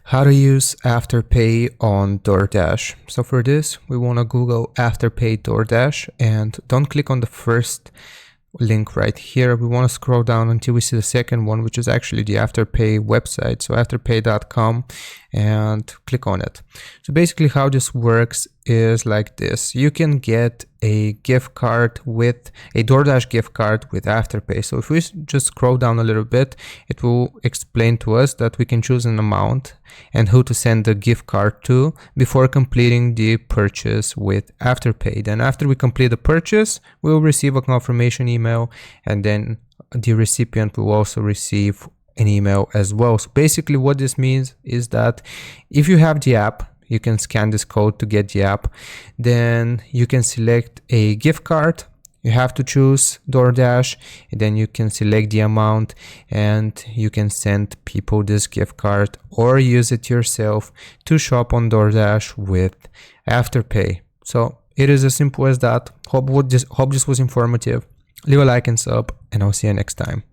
How to use Afterpay on Doordash. So for this, we want to Google Afterpay Doordash and don't click on the first link right here. We want to scroll down until we see the second one, which is actually the Afterpay website. So afterpay.com, and click on it. So basically how this works is like this. You can get a gift card with a DoorDash gift card with Afterpay. So if we just scroll down a little bit, it will explain to us that we can choose an amount and who to send the gift card to before completing the purchase with Afterpay. Then after we complete the purchase, we will receive a confirmation email, and then the recipient will also receive an email as well. So basically what this means is that if you have the app, you can scan this code to get the app. Then you can select a gift card. You have to choose DoorDash, and then you can select the amount and you can send people this gift card or use it yourself to shop on DoorDash with Afterpay. So it is as simple as that. Hope this was informative. Leave a like and sub, and I'll see you next time.